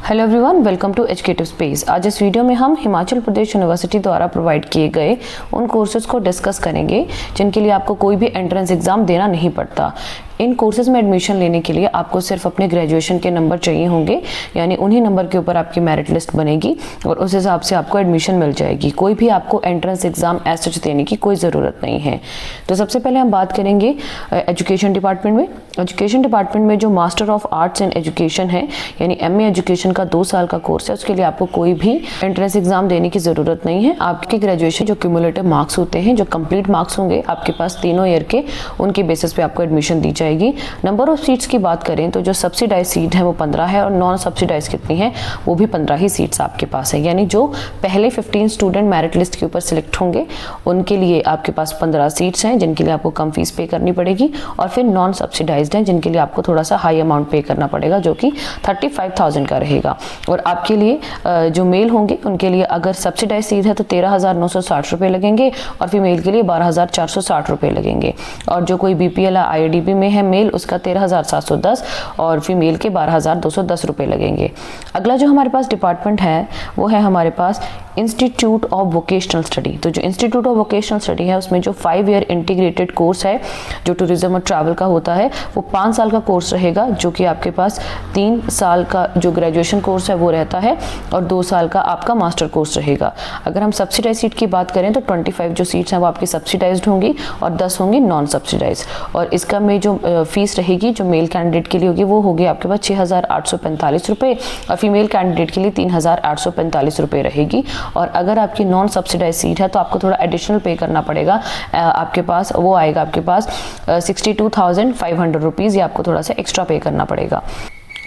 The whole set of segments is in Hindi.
Hello everyone, welcome to educative space. आज इस वीडियो में हम हिमाचल प्रदेश यूनिवर्सिटी द्वारा प्रोवाइड किए गए उन कोर्सेज को डिस्कस करेंगे जिनके लिए आपको कोई भी एंट्रेंस एग्जाम देना नहीं पड़ता। इन कोर्सेज में एडमिशन लेने के लिए आपको सिर्फ अपने ग्रेजुएशन के नंबर चाहिए होंगे, यानी उन्हीं नंबर के ऊपर आपकी मेरिट लिस्ट बनेगी और उस हिसाब से आपको एडमिशन मिल जाएगी। कोई भी आपको एंट्रेंस एग्जाम एज सच देने की कोई ज़रूरत नहीं है। तो सबसे पहले हम बात करेंगे एजुकेशन डिपार्टमेंट में। एजुकेशन डिपार्टमेंट में जो master of arts in education है, यानी MA एजुकेशन का 2 साल का कोर्स है, उसके लिए आपको कोई भी एंट्रेंस एग्जाम देने की ज़रूरत नहीं है। आपके ग्रेजुएशन जो क्यूमुलेटिव मार्क्स होते हैं, जो कंप्लीट मार्क्स होंगे आपके पास तीनों ईयर के, उनके बेसिस पे आपको एडमिशन दी जाएगी। नंबर ऑफ सीट्स की बात करें तो जो सब्सिडाइज सीट है वो 15 है और नॉन सब्सिडाइज कितनी है, वो भी 15 ही सीट्स आपके पास है। यानी जो पहले 15 स्टूडेंट मेरिट लिस्ट के ऊपर सिलेक्ट होंगे उनके लिए आपके पास 15 सीट्स हैं जिनके लिए आपको कम फीस पे करनी पड़ेगी, और फिर नॉन सब्सिडाइज्ड हैं जिनके लिए आपको थोड़ा सा हाई अमाउंट पे करना पड़ेगा जो कि 35,000 का रहेगा। और आपके लिए जो मेल होंगे उनके लिए अगर सब्सिडाइज सीट है तो 13,960 रुपये लगेंगे और फीमेल के लिए 12,460 रुपये लगेंगे। और जो कोई BPL या IIDB में है मेल, उसका 13,710 और फीमेल के 12,210 रुपये लगेंगे। अगला जो हमारे पास डिपार्टमेंट है वो है हमारे पास इंस्टीट्यूट ऑफ वोकेशनल स्टडी। तो जो इंस्टीट्यूट ऑफ वोकेशनल स्टडी है उसमें जो 5 ईयर इंटीग्रेटेड कोर्स है जो टूरिज्म और ट्रैवल का होता है, वो 5 साल का कोर्स रहेगा, जो कि आपके पास 3 साल का जो ग्रेजुएशन कोर्स है वो रहता है और 2 साल का आपका मास्टर कोर्स रहेगा। अगर हम सब्सिडाइज सीट की बात करें तो 25 जो सीट्स हैं वो आपकी सब्सिडाइज्ड होंगी और 10 होंगी नॉन सब्सिडाइज। और इसका में जो फीस रहेगी जो मेल कैंडिडेट के लिए होगी वो होगी आपके पास 6,845 रुपये और फीमेल कैंडिडेट के लिए 3,845 रुपये रहेगी। और अगर आपकी नॉन सब्सिडाइज सीट है तो आपको थोड़ा एडिशनल पे करना पड़ेगा। आपके पास वो आएगा आपके पास 62,500 रुपीज़, ये आपको थोड़ा सा एक्स्ट्रा पे करना पड़ेगा।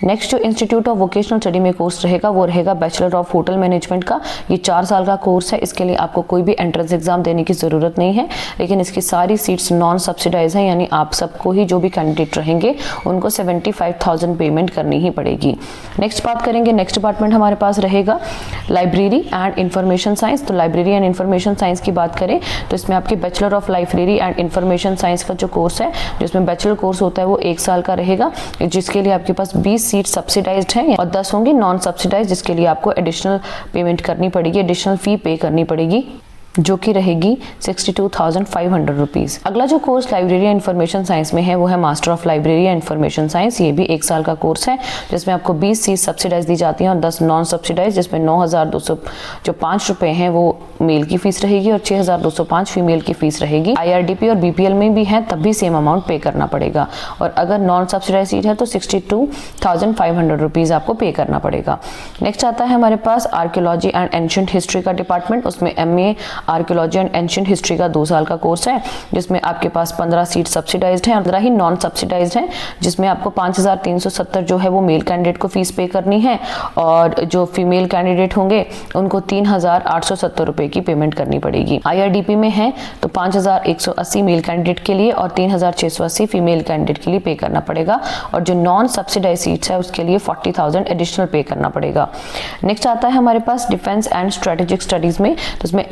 नेक्स्ट जो इंस्टीट्यूट ऑफ वोकेशनल स्टडी में कोर्स रहेगा वो रहेगा बैचलर ऑफ होटल मैनेजमेंट का। ये 4 साल का कोर्स है। इसके लिए आपको कोई भी एंट्रेंस एग्जाम देने की ज़रूरत नहीं है, लेकिन इसकी सारी सीट्स नॉन सब्सिडाइज हैं, यानी आप सबको ही जो भी कैंडिडेट रहेंगे उनको 75,000 पेमेंट करनी ही पड़ेगी। नेक्स्ट बात करेंगे, नेक्स्ट डिपार्टमेंट हमारे पास रहेगा लाइब्रेरी एंड इंफॉर्मेशन साइंस। तो लाइब्रेरी एंड इंफॉर्मेशन साइंस की बात करें तो इसमें आपके bachelor of library and information science का जो कोर्स है, जिसमें बैचलर कोर्स होता है वो 1 साल का रहेगा, जिसके लिए आपके पास 20 सीट सब्सिडाइज्ड हैं और 10 होंगी नॉन सब्सिडाइज्ड, जिसके लिए आपको एडिशनल पेमेंट करनी पड़ेगी, एडिशनल फी पे करनी पड़ेगी जो कि रहेगी 62,500 रुपीज़। अगला जो course library and information science में है वो है master of library and information science. ये भी 1 साल का कोर्स है जिसमें आपको 20 सीट सब्सिडाइज दी जाती हैं और 10 नॉन सब्सिडाइज, जिसमें 9,205 रुपये हैं वो मेल की फीस रहेगी और 6,205 फीमेल की फीस रहेगी। IRDP और BPL में भी है तब भी सेम अमाउंट पे करना पड़ेगा। और अगर नॉन सब्सिडाइज सीट है तो 62,500 रुपीज़ आपको पे करना पड़ेगा। नेक्स्ट आता है हमारे पास आर्कियोलॉजी एंड एंशिएंट हिस्ट्री का डिपार्टमेंट। उसमें MA archaeology and ancient history का 2 साल का कोर्स है, जिसमें आपके पास 15 सीट सब्सिडाइज्ड हैं और 15 ही नॉन सब्सिडाइज्ड हैं, जिसमें आपको 5,370 जो है वो मेल कैंडिडेट को फीस पे करनी है और जो फीमेल कैंडिडेट होंगे उनको 3,870 रुपये की पेमेंट करनी पड़ेगी। IRDP में है तो 5,180 मेल कैंडिडेट के लिए और 3,680 फीमेल कैंडिडेट के लिए पे करना पड़ेगा, और जो नॉन सब्सिडाइज सीट्स है उसके लिए 40,000 एडिशनल पे करना पड़ेगा। नेक्स्ट आता है हमारे पास डिफेंस एंड स्ट्रेटेजिक स्टडीज में। तो इसमें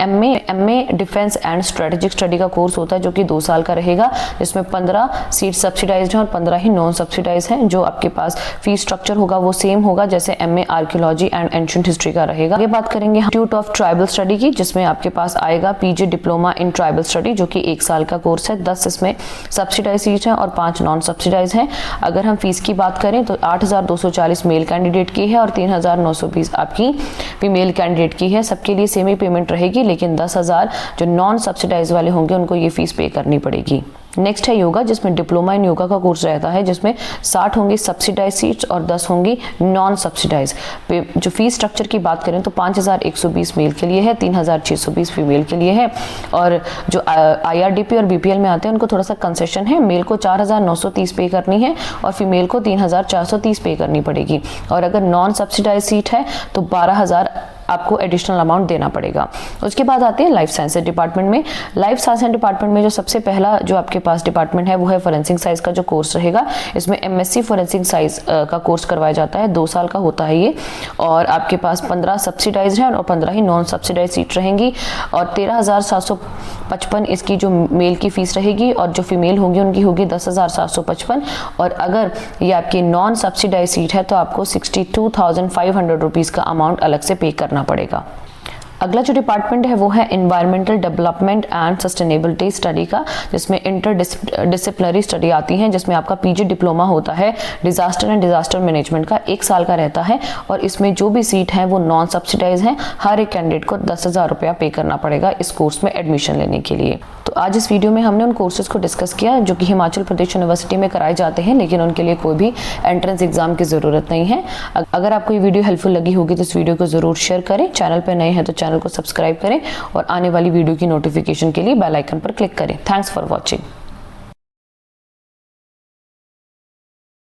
MA defence and strategic study का कोर्स होता है जो कि 2 साल का रहेगा, जिसमें 15 सीट सब्सिडाइज्ड हैं और 15 ही नॉन सब्सिडाइज हैं। जो आपके पास फीस स्ट्रक्चर होगा वो सेम होगा जैसे MA archaeology and ancient history का रहेगा। आगे बात करेंगे इंस्टीट्यूट ऑफ ट्राइबल स्टडी की, जिसमें आपके पास आएगा PG diploma in tribal study जो कि 1 साल का कोर्स है। 10 इसमें सब्सिडाइज सीट हैं और 5 नॉन सब्सिडाइज हैं। अगर हम फीस की बात करें तो 8,240 मेल कैंडिडेट की है और 3,920 आपकी फीमेल कैंडिडेट की है। सबके लिए सेम ही पेमेंट रहेगी, लेकिन 10,000 जो नॉन सब्सिडाइज वाले होंगे उनको ये फीस पे करनी पड़ेगी। नेक्स्ट है योगा, जिसमें डिप्लोमा इन योगा का कोर्स रहता है, जिसमें 60 होंगी सब्सिडाइज सीट्स और 10 होंगी नॉन सब्सिडाइज। जो फीस स्ट्रक्चर की बात करें तो 5,120 मेल के लिए है, 3,620 फीमेल के लिए है। और जो IRDP और BPL में आते हैं उनको थोड़ा सा कंसेशन है, मेल को 4,930 पे करनी है और फीमेल को 3,430 पे करनी पड़ेगी। और अगर नॉन सब्सिडाइज सीट है तो 12,000 आपको एडिशनल अमाउंट देना पड़ेगा। उसके बाद आते हैं लाइफ साइंसेज डिपार्टमेंट में। लाइफ साइंसेज डिपार्टमेंट में जो सबसे पहला जो आपके पास डिपार्टमेंट है वो है फॉरेंसिक साइंस का जो कोर्स रहेगा। इसमें MSc फॉरेंसिक साइंस का कोर्स करवाया जाता है, 2 साल का होता है ये, और आपके पास 15 सब्सिडाइज हैं और 15 ही नॉन सब्सिडाइज सीट रहेंगी, और 13,755 इसकी जो मेल की फीस रहेगी, और जो फीमेल होंगी उनकी होगी 10,755, और अगर ये आपकी नॉन सब्सिडाइज सीट है तो आपको 62,500 रुपीज़ का अमाउंट अलग से पे करना पड़ेगा। अगला जो डिपार्टमेंट है वो है environmental development and sustainability study का, जिसमें इंटरडिसिप्लिनरी स्टडी आती है, जिसमें आपका PG डिप्लोमा होता है डिजास्टर एंड डिजास्टर मैनेजमेंट का, 1 साल का रहता है, और इसमें जो भी सीट है वो नॉन सब्सिडाइज हैं। हर एक कैंडिडेट को 10,000 रुपया पे करना पड़ेगा इस कोर्स में एडमिशन लेने के लिए। तो आज इस वीडियो में हमने उन कोर्सेज को डिस्कस किया जो कि हिमाचल प्रदेश यूनिवर्सिटी में कराए जाते हैं, लेकिन उनके लिए कोई भी एंट्रेंस एग्जाम की ज़रूरत नहीं है। अगर आपको ये वीडियो हेल्पफुल लगी होगी तो इस वीडियो को ज़रूर शेयर करें, चैनल पर नए हैं तो चैनल को सब्सक्राइब करें, और आने वाली वीडियो की नोटिफिकेशन के लिए बेल आइकन पर क्लिक करें। Thanks for watching.